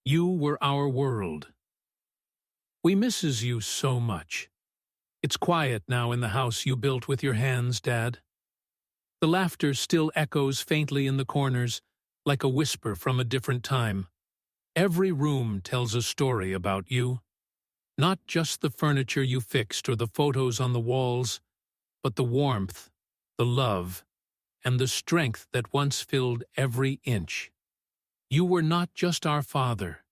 You were our world. We misses you so much. It's quiet now in the house you built with your hands, Dad. The laughter still echoes faintly in the corners, like a whisper from a different time. Every room tells a story about you. Not just the furniture you fixed or the photos on the walls, but the warmth, the love, and the strength that once filled every inch. You were not just our father.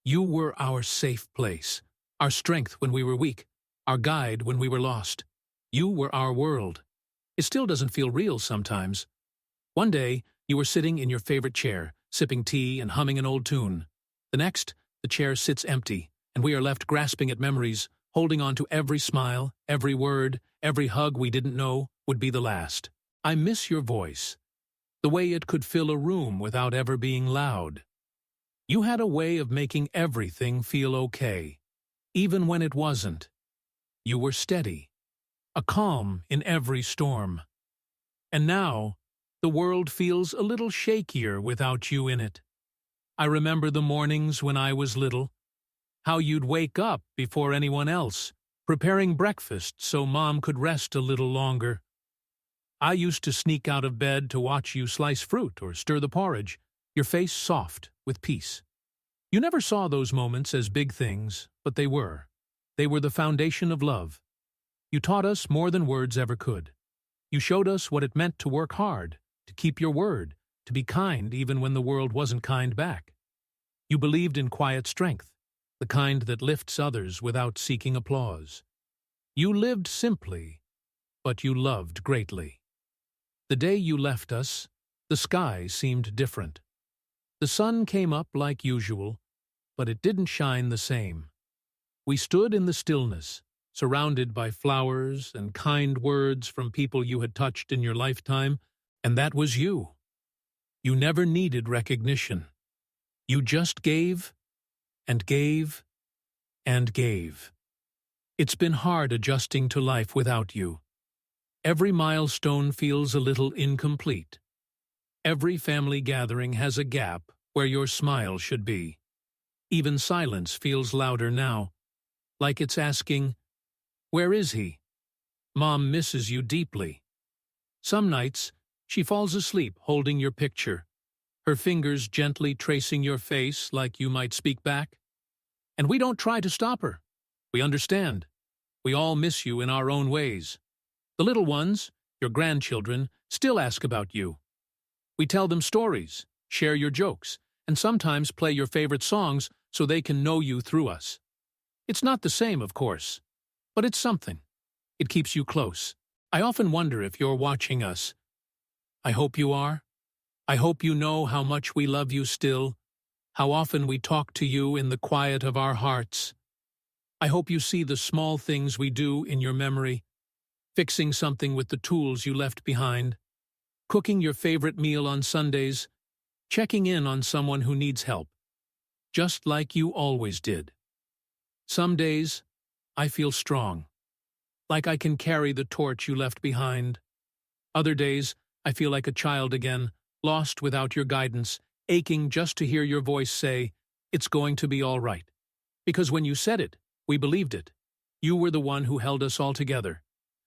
You were our safe place, our strength when we were weak, our guide when we were lost. You were our world. It still doesn't feel real sometimes. One day, you were sitting in your favorite chair, sipping tea and humming an old tune. The next, the chair sits empty, and we are left grasping at memories, holding on to every smile, every word, every hug we didn't know would be the last. I miss your voice, the way it could fill a room without ever being loud. You had a way of making everything feel okay, even when it wasn't. You were steady, a calm in every storm. And now, the world feels a little shakier without you in it. I remember the mornings when I was little, how you'd wake up before anyone else, preparing breakfast so Mom could rest a little longer. I used to sneak out of bed to watch you slice fruit or stir the porridge, your face soft with peace. You never saw those moments as big things, but they were. They were the foundation of love. You taught us more than words ever could. You showed us what it meant to work hard, to keep your word, to be kind even when the world wasn't kind back. You believed in quiet strength, the kind that lifts others without seeking applause. You lived simply, but you loved greatly. The day you left us, the sky seemed different. The sun came up like usual, but it didn't shine the same. We stood in the stillness, surrounded by flowers and kind words from people you had touched in your lifetime, and that was you. You never needed recognition. You just gave, and gave, and gave. It's been hard adjusting to life without you. Every milestone feels a little incomplete. Every family gathering has a gap where your smile should be. Even silence feels louder now, like it's asking, "Where is he?" Mom misses you deeply. Some nights, she falls asleep holding your picture, her fingers gently tracing your face like you might speak back. And we don't try to stop her. We understand. We all miss you in our own ways. The little ones, your grandchildren, still ask about you. We tell them stories, share your jokes, and sometimes play your favorite songs so they can know you through us. It's not the same, of course, but it's something. It keeps you close. I often wonder if you're watching us. I hope you are. I hope you know how much we love you still, how often we talk to you in the quiet of our hearts. I hope you see the small things we do in your memory, fixing something with the tools you left behind, cooking your favorite meal on Sundays, checking in on someone who needs help, just like you always did. Some days, I feel strong, like I can carry the torch you left behind. Other days, I feel like a child again, lost without your guidance, aching just to hear your voice say, "It's going to be all right." Because when you said it, we believed it. You were the one who held us all together.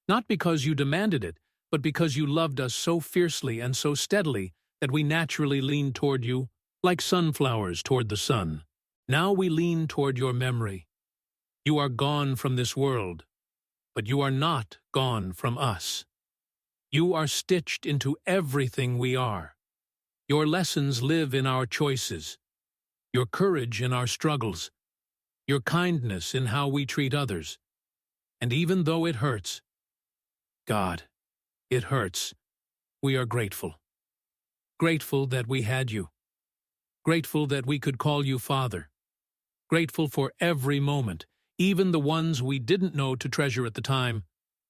Not because you demanded it, but because you loved us so fiercely and so steadily that we naturally leaned toward you, like sunflowers toward the sun. Now we lean toward your memory. You are gone from this world, but you are not gone from us. You are stitched into everything we are. Your lessons live in our choices, your courage in our struggles, your kindness in how we treat others. And even though it hurts, God, it hurts, we are grateful. Grateful that we had you. Grateful that we could call you Father. Grateful for every moment, even the ones we didn't know to treasure at the time.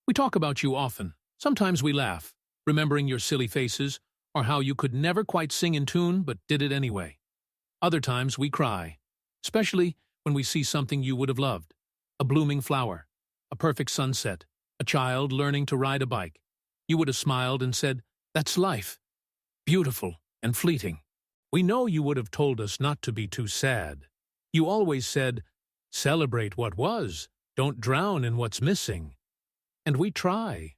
We talk about you often. Sometimes we laugh, remembering your silly faces, or how you could never quite sing in tune but did it anyway. Other times we cry, especially when we see something you would have loved. A blooming flower, a perfect sunset, a child learning to ride a bike. You would have smiled and said, "That's life. Beautiful and fleeting." We know you would have told us not to be too sad. You always said, celebrate what was, don't drown in what's missing. And we try.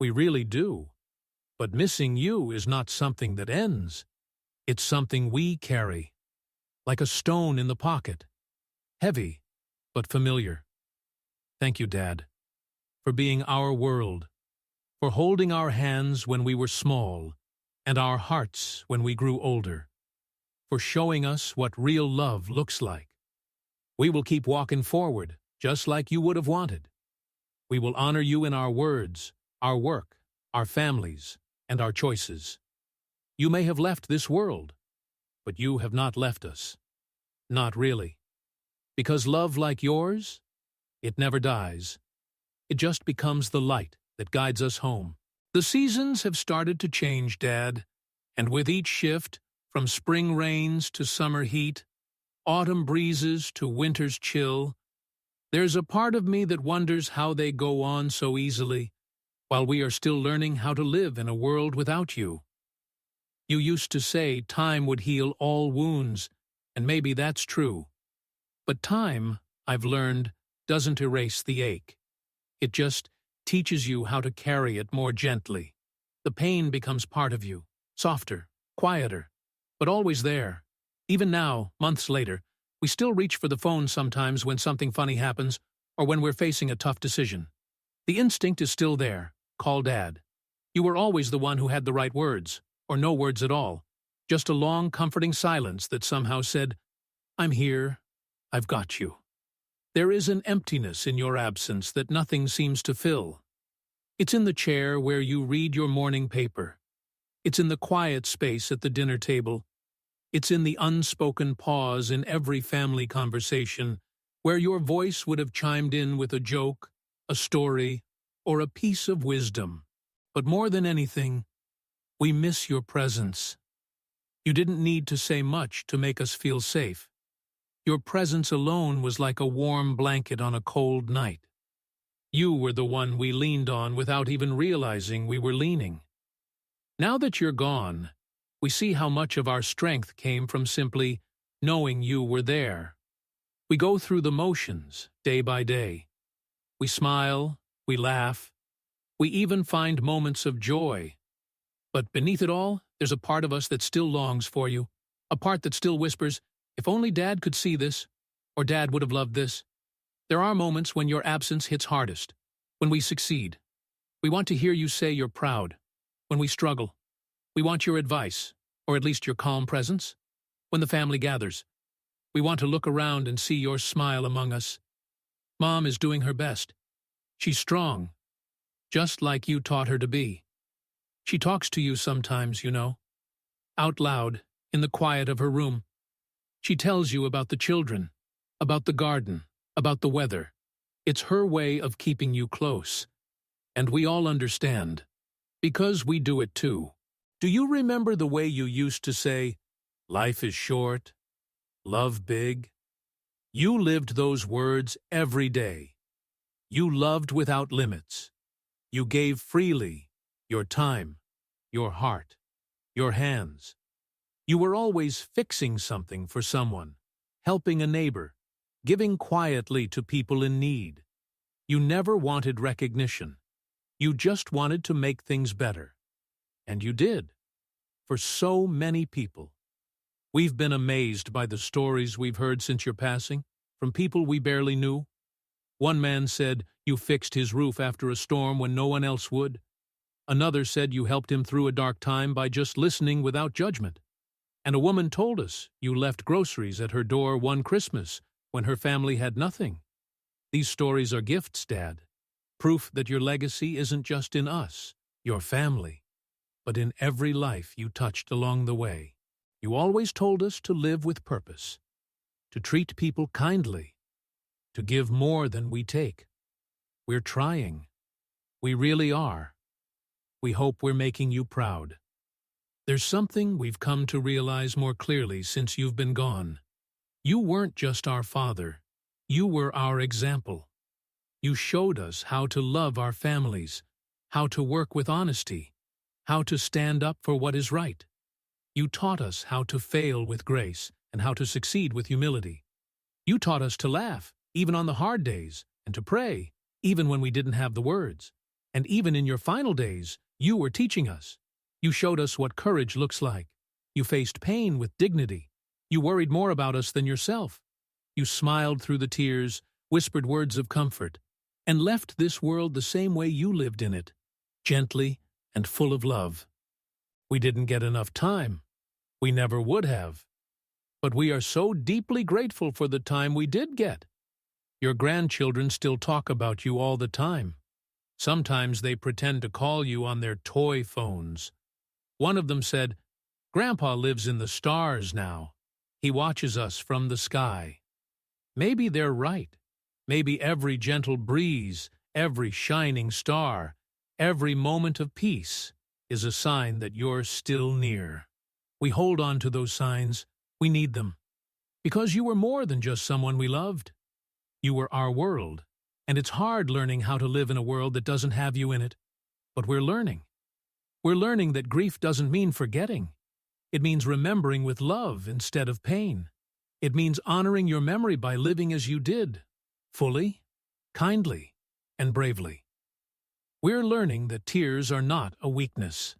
We really do. But missing you is not something that ends. It's something we carry, like a stone in the pocket. Heavy, but familiar. Thank you, Dad, for being our world, for holding our hands when we were small, and our hearts when we grew older, for showing us what real love looks like. We will keep walking forward, just like you would have wanted. We will honor you in our words, our work, our families, and our choices. You may have left this world, but you have not left us. Not really. Because love like yours, it never dies. It just becomes the light that guides us home. The seasons have started to change, Dad, and with each shift, from spring rains to summer heat, autumn breezes to winter's chill, there's a part of me that wonders how they go on so easily, while we are still learning how to live in a world without you. You used to say time would heal all wounds, and maybe that's true. But time, I've learned, doesn't erase the ache. It just teaches you how to carry it more gently. The pain becomes part of you, softer, quieter, but always there. Even now, months later, we still reach for the phone sometimes when something funny happens or when we're facing a tough decision. The instinct is still there. Call Dad. You were always the one who had the right words, or no words at all. Just a long, comforting silence that somehow said, I'm here. I've got you. There is an emptiness in your absence that nothing seems to fill. It's in the chair where you read your morning paper. It's in the quiet space at the dinner table. It's in the unspoken pause in every family conversation where your voice would have chimed in with a joke, a story, or a piece of wisdom. But more than anything, we miss your presence. You didn't need to say much to make us feel safe. Your presence alone was like a warm blanket on a cold night. You were the one we leaned on without even realizing we were leaning. Now that you're gone, we see how much of our strength came from simply knowing you were there. We go through the motions, day by day. We smile, we laugh, we even find moments of joy. But beneath it all, there's a part of us that still longs for you, a part that still whispers, if only Dad could see this, or Dad would have loved this. There are moments when your absence hits hardest, when we succeed. We want to hear you say you're proud. When we struggle, we want your advice, or at least your calm presence. When the family gathers, we want to look around and see your smile among us. Mom is doing her best. She's strong, just like you taught her to be. She talks to you sometimes, you know, out loud, in the quiet of her room. She tells you about the children, about the garden, about the weather. It's her way of keeping you close. And we all understand, because we do it too. Do you remember the way you used to say, life is short, love big? You lived those words every day. You loved without limits. You gave freely your time, your heart, your hands. You were always fixing something for someone, helping a neighbor, giving quietly to people in need. You never wanted recognition. You just wanted to make things better. And you did. For so many people. We've been amazed by the stories we've heard since your passing, from people we barely knew. One man said you fixed his roof after a storm when no one else would. Another said you helped him through a dark time by just listening without judgment. And a woman told us you left groceries at her door one Christmas when her family had nothing. These stories are gifts, Dad. Proof that your legacy isn't just in us, your family, but in every life you touched along the way. You always told us to live with purpose, to treat people kindly, to give more than we take. We're trying. We really are. We hope we're making you proud. There's something we've come to realize more clearly since you've been gone. You weren't just our father. You were our example. You showed us how to love our families, how to work with honesty, how to stand up for what is right. You taught us how to fail with grace and how to succeed with humility. You taught us to laugh, even on the hard days, and to pray, even when we didn't have the words. And even in your final days, you were teaching us. You showed us what courage looks like. You faced pain with dignity. You worried more about us than yourself. You smiled through the tears, whispered words of comfort, and left this world the same way you lived in it, gently and full of love. We didn't get enough time. We never would have. But we are so deeply grateful for the time we did get. Your grandchildren still talk about you all the time. Sometimes they pretend to call you on their toy phones. One of them said, "Grandpa lives in the stars now. He watches us from the sky." Maybe they're right. Maybe every gentle breeze, every shining star, every moment of peace is a sign that you're still near. We hold on to those signs. We need them. Because you were more than just someone we loved. You were our world. And it's hard learning how to live in a world that doesn't have you in it. But we're learning. We're learning that grief doesn't mean forgetting. It means remembering with love instead of pain. It means honoring your memory by living as you did, fully, kindly, and bravely. We're learning that tears are not a weakness.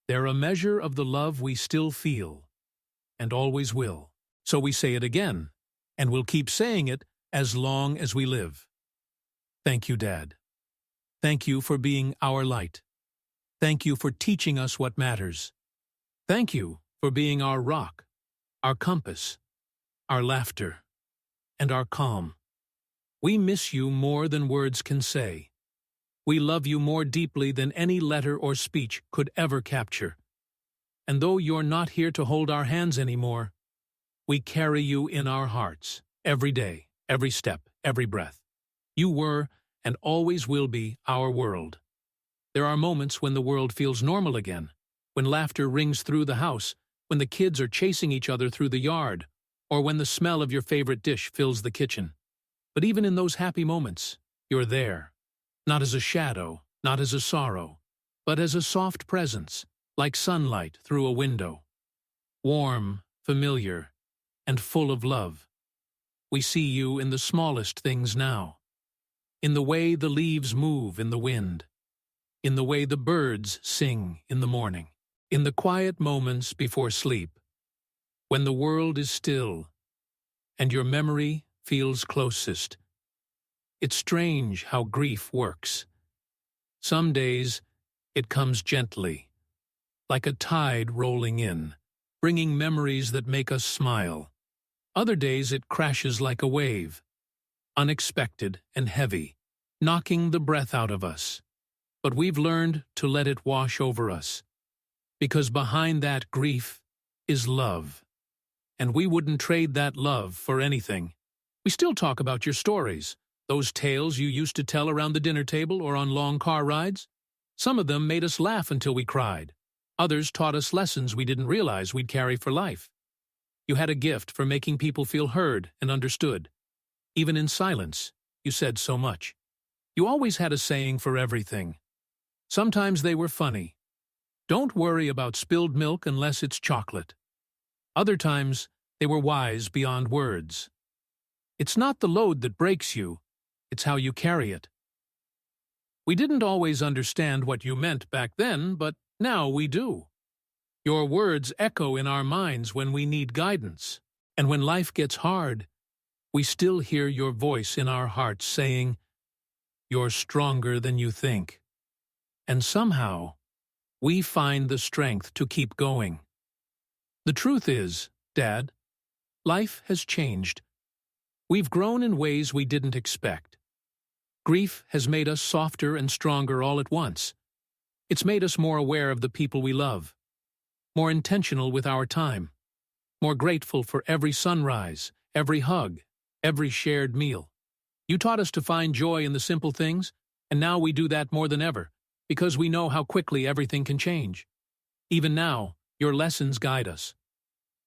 They're a measure of the love we still feel, and always will. So we say it again, and we'll keep saying it as long as we live. Thank you, Dad. Thank you for being our light. Thank you for teaching us what matters. Thank you for being our rock, our compass, our laughter, and our calm. We miss you more than words can say. We love you more deeply than any letter or speech could ever capture. And though you're not here to hold our hands anymore, we carry you in our hearts, every day, every step, every breath. You were, and always will be, our world. There are moments when the world feels normal again, when laughter rings through the house, when the kids are chasing each other through the yard, or when the smell of your favorite dish fills the kitchen. But even in those happy moments, you're there. Not as a shadow, not as a sorrow, but as a soft presence, like sunlight through a window. Warm, familiar, and full of love. We see you in the smallest things now. In the way the leaves move in the wind. In the way the birds sing in the morning. In the quiet moments before sleep. When the world is still, and your memory feels closest. It's strange how grief works. Some days, it comes gently, like a tide rolling in, bringing memories that make us smile. Other days, it crashes like a wave, unexpected and heavy, knocking the breath out of us. But we've learned to let it wash over us, because behind that grief is love. And we wouldn't trade that love for anything. We still talk about your stories, those tales you used to tell around the dinner table or on long car rides. Some of them made us laugh until we cried. Others taught us lessons we didn't realize we'd carry for life. You had a gift for making people feel heard and understood. Even in silence, you said so much. You always had a saying for everything. Sometimes they were funny. Don't worry about spilled milk unless it's chocolate. Other times, they were wise beyond words. It's not the load that breaks you, it's how you carry it. We didn't always understand what you meant back then, but now we do. Your words echo in our minds when we need guidance, and when life gets hard, we still hear your voice in our hearts saying, "You're stronger than you think." And somehow, we find the strength to keep going. The truth is, Dad, life has changed. We've grown in ways we didn't expect. Grief has made us softer and stronger all at once. It's made us more aware of the people we love, more intentional with our time, more grateful for every sunrise, every hug, every shared meal. You taught us to find joy in the simple things, and now we do that more than ever, because we know how quickly everything can change. Even now, your lessons guide us.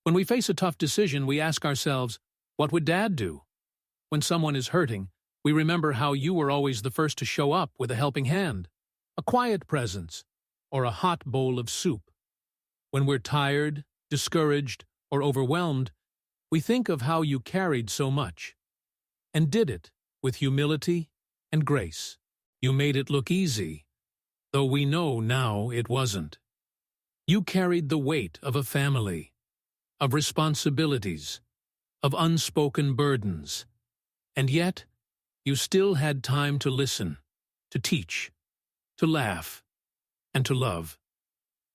When we face a tough decision, we ask ourselves, what would Dad do? When someone is hurting, we remember how you were always the first to show up with a helping hand, a quiet presence, or a hot bowl of soup. When we're tired, discouraged, or overwhelmed, we think of how you carried so much, and did it with humility and grace. You made it look easy, though we know now it wasn't. You carried the weight of a family, of responsibilities, of unspoken burdens, and yet you still had time to listen, to teach, to laugh, and to love.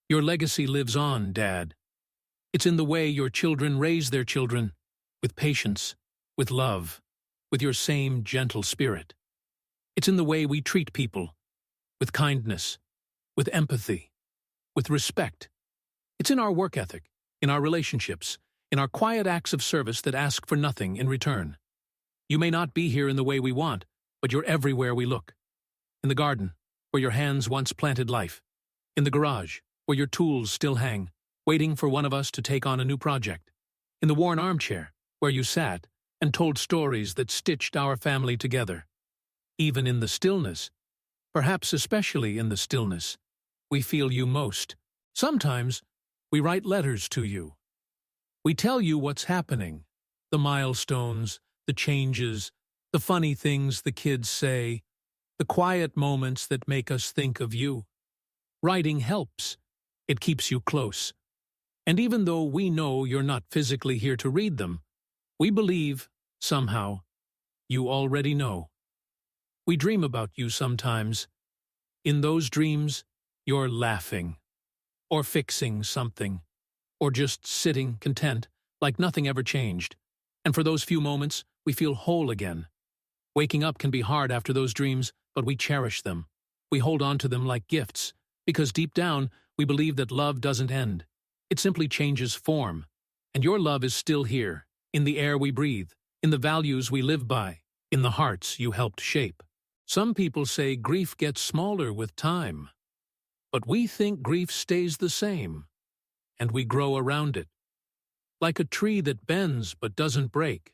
Your legacy lives on, Dad. It's in the way your children raise their children, with patience, with love, with your same gentle spirit. It's in the way we treat people, with kindness, with empathy, with respect. It's in our work ethic, in our relationships, in our quiet acts of service that ask for nothing in return. You may not be here in the way we want, but you're everywhere we look. In the garden, where your hands once planted life. In the garage, where your tools still hang, waiting for one of us to take on a new project. In the worn armchair, where you sat and told stories that stitched our family together. Even in the stillness, perhaps especially in the stillness, we feel you most. Sometimes, we write letters to you. We tell you what's happening, the milestones, the changes, the funny things the kids say, the quiet moments that make us think of you. Writing helps. It keeps you close. And even though we know you're not physically here to read them, we believe, somehow, you already know. We dream about you sometimes. In those dreams, you're laughing, or fixing something, or just sitting content, like nothing ever changed. And for those few moments, we feel whole again. Waking up can be hard after those dreams, but we cherish them. We hold on to them like gifts, because deep down, we believe that love doesn't end. It simply changes form. And your love is still here, in the air we breathe, in the values we live by, in the hearts you helped shape. Some people say grief gets smaller with time, but we think grief stays the same, and we grow around it. Like a tree that bends but doesn't break.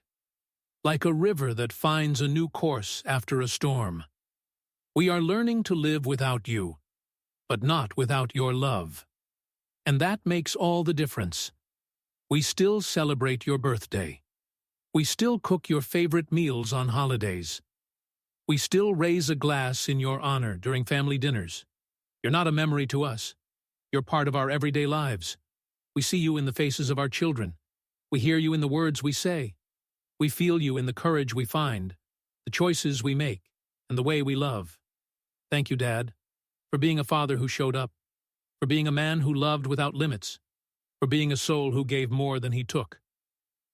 Like a river that finds a new course after a storm. We are learning to live without you, but not without your love. And that makes all the difference. We still celebrate your birthday. We still cook your favorite meals on holidays. We still raise a glass in your honor during family dinners. You're not a memory to us. You're part of our everyday lives. We see you in the faces of our children. We hear you in the words we say. We feel you in the courage we find, the choices we make, and the way we love. Thank you, Dad, for being a father who showed up, for being a man who loved without limits, for being a soul who gave more than he took.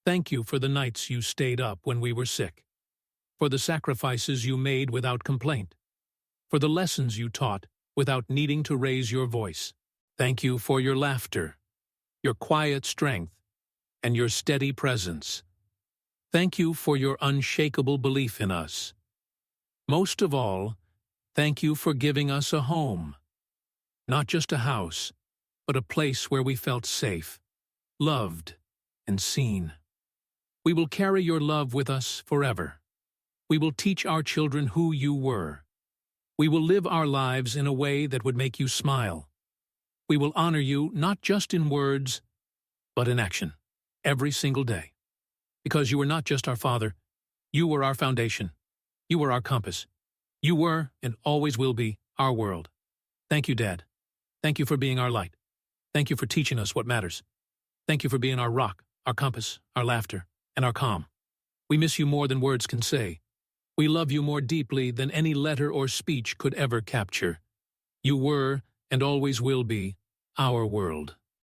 Thank you for the nights you stayed up when we were sick, for the sacrifices you made without complaint, for the lessons you taught without needing to raise your voice. Thank you for your laughter, your quiet strength, and your steady presence. Thank you for your unshakable belief in us. Most of all, thank you for giving us a home. Not just a house, but a place where we felt safe, loved, and seen. We will carry your love with us forever. We will teach our children who you were. We will live our lives in a way that would make you smile. We will honor you not just in words, but in action, every single day. Because you were not just our father, you were our foundation. You were our compass. You were, and always will be, our world. Thank you, Dad. Thank you for being our light. Thank you for teaching us what matters. Thank you for being our rock, our compass, our laughter, and our calm. We miss you more than words can say. We love you more deeply than any letter or speech could ever capture. You were, and always will be, our world.